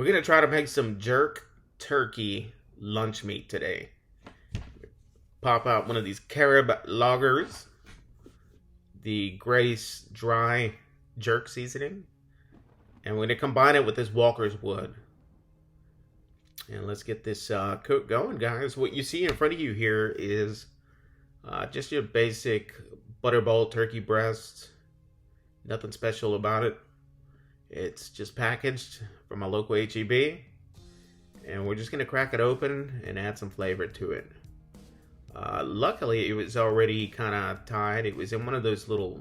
We're going to try to make some jerk turkey lunch meat today. Pop out one of these Carib lagers, the Grace dry jerk seasoning, and we're going to combine it with this Walker's Wood. And let's get this cook going, guys. What you see in front of you here is just your basic butterball turkey breast. Nothing special about it. It's just packaged from a local HEB. And we're just going to crack it open and add some flavor to it. Luckily, it was already kind of tied. It was in one of those little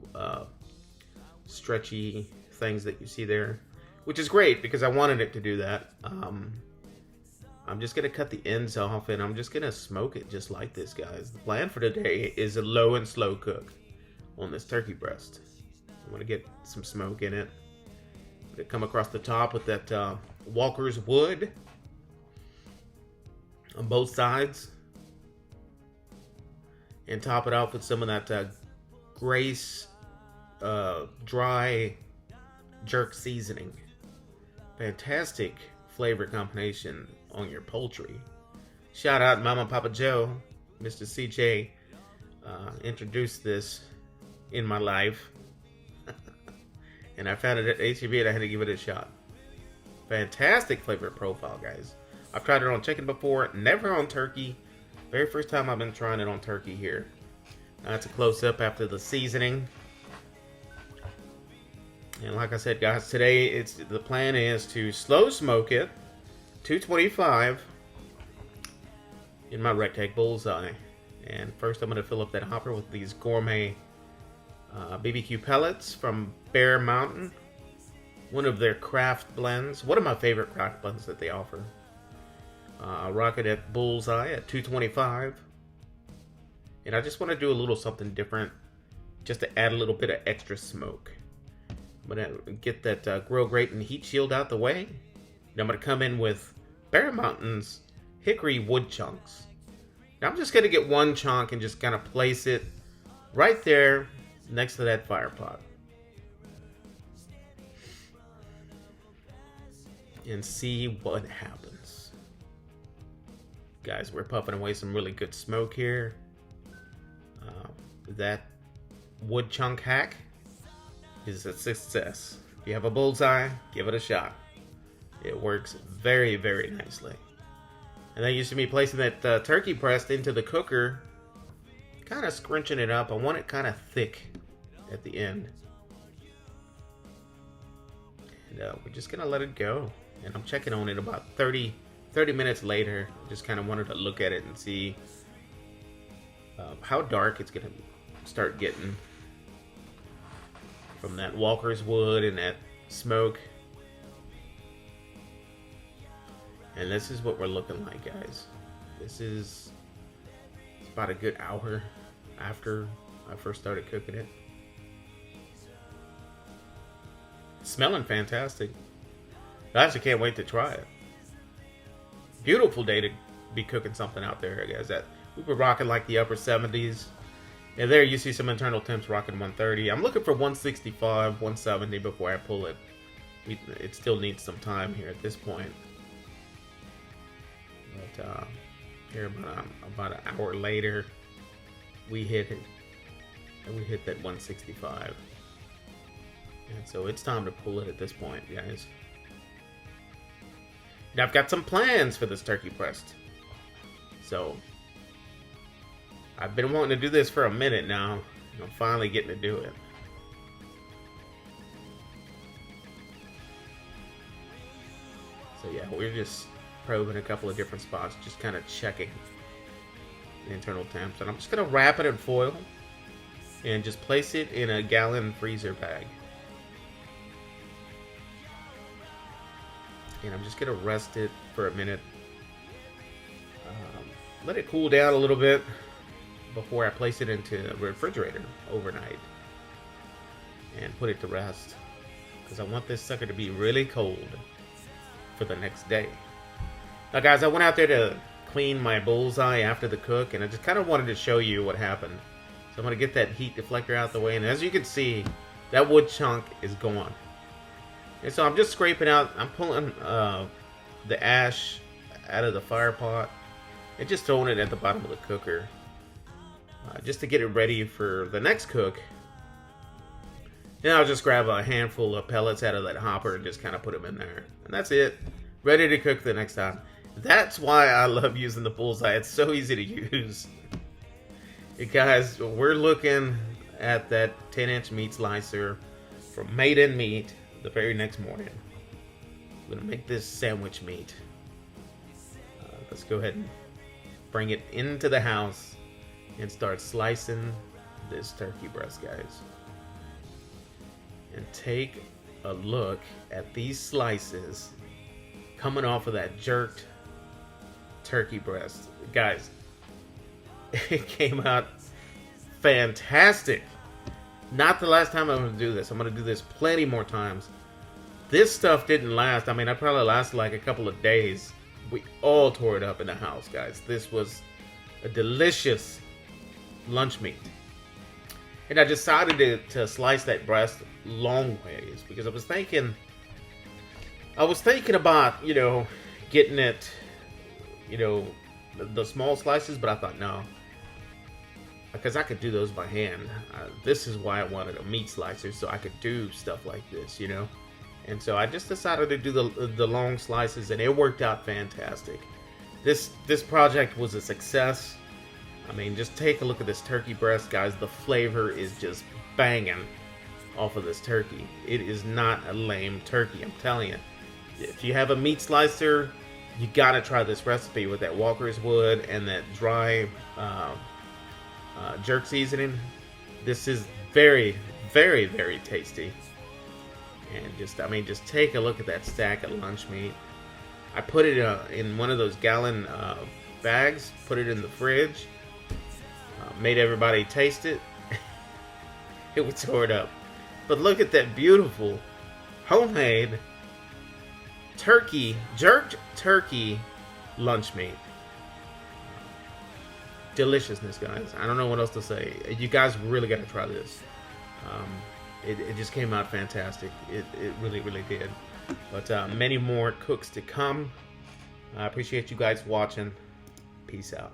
stretchy things that you see there. Which is great because I wanted it to do that. I'm just going to cut the ends off and I'm just going to smoke it just like this, guys. The plan for today is a low and slow cook on this turkey breast. I want to get some smoke in it. I'm going to come across the top with that Walker's Wood on both sides. And top it off with some of that Grace dry jerk seasoning. Fantastic flavor combination on your poultry. Shout out Mama Papa Joe. Mr. CJ introduced this in my life. And I found it at HEB and I had to give it a shot. Fantastic flavor profile, guys. I've tried it on chicken before, never on turkey. Very first time I've been trying it on turkey here. That's a close-up after the seasoning. And like I said, guys, today the plan is to slow smoke it, 225 in my rectangle bullseye. And first I'm going to fill up that hopper with these gourmet BBQ pellets from Bear Mountain. One of their craft blends. One of my favorite craft blends that they offer. Rock it at bullseye at 225. And I just want to do a little something different just to add a little bit of extra smoke. I'm going to get that grill grate and heat shield out the way. And I'm going to come in with Bear Mountain's hickory wood chunks. Now I'm just going to get one chunk and just kind of place it right there next to that fire pot. And see what happens. Guys, we're puffing away some really good smoke here. That wood chunk hack is a success. If you have a bullseye, give it a shot. It works very, very nicely. And that used to me placing that turkey breast into the cooker, kind of scrunching it up. I want it kind of thick at the end. And we're just going to let it go. And I'm checking on it about 30 minutes later. Just kind of wanted to look at it and see how dark it's going to start getting from that Walker's Wood and that smoke. And this is what we're looking like, guys. This is about a good hour after I first started cooking it. It's smelling fantastic. I actually can't wait to try it. Beautiful day to be cooking something out there, guys. That we were rocking like the upper 70s. And there you see some internal temps rocking 130. I'm looking for 165, 170 before I pull it. It still needs some time here at this point. But here about an hour later, we hit it. And we hit that 165. And so it's time to pull it at this point, guys. Now I've got some plans for this turkey breast. So I've been wanting to do this for a minute now. I'm finally getting to do it. So yeah, we're just probing a couple of different spots, just kind of checking the internal temps. And I'm just going to wrap it in foil and just place it in a gallon freezer bag. And I'm just going to rest it for a minute. Let it cool down a little bit before I place it into the refrigerator overnight. And put it to rest. Because I want this sucker to be really cold for the next day. Now guys, I went out there to clean my bullseye after the cook. And I just kind of wanted to show you what happened. So I'm going to get that heat deflector out the way. And as you can see, that wood chunk is gone. And so I'm just scraping out, I'm pulling the ash out of the fire pot and just throwing it at the bottom of the cooker. Just to get it ready for the next cook. Then I'll just grab a handful of pellets out of that hopper and just kind of put them in there. And that's it. Ready to cook the next time. That's why I love using the bullseye. It's so easy to use. Guys, we're looking at that 10-inch meat slicer from Made in Meat the very next morning. I'm going to make this sandwich meat. Let's go ahead and bring it into the house and start slicing this turkey breast, guys. And take a look at these slices coming off of that jerked turkey breast. Guys, it came out fantastic. Not the last time I'm going to do this. I'm going to do this plenty more times. This stuff didn't last. I mean, it probably lasted like a couple of days. We all tore it up in the house, guys. This was a delicious lunch meat. And I decided to slice that breast long ways because I was thinking about, you know, getting it, you know, the small slices, but I thought no, because I could do those by hand. This is why I wanted a meat slicer, so I could do stuff like this, you know. And so I just decided to do the long slices, and it worked out fantastic. This project was a success. I mean, just take a look at this turkey breast, guys. The flavor is just banging off of this turkey. It is not a lame turkey, I'm telling you. If you have a meat slicer, you gotta try this recipe with that Walker's Wood and that dry jerk seasoning. This is very, very, very tasty. And just take a look at that stack of lunch meat. I put it in one of those gallon bags, put it in the fridge, made everybody taste it. It was tore it up. But look at that beautiful homemade turkey, jerked turkey lunch meat. Deliciousness, guys. I don't know what else to say. You guys really got to try this. It just came out fantastic. It really, really did. But many more cooks to come. I appreciate you guys watching. Peace out.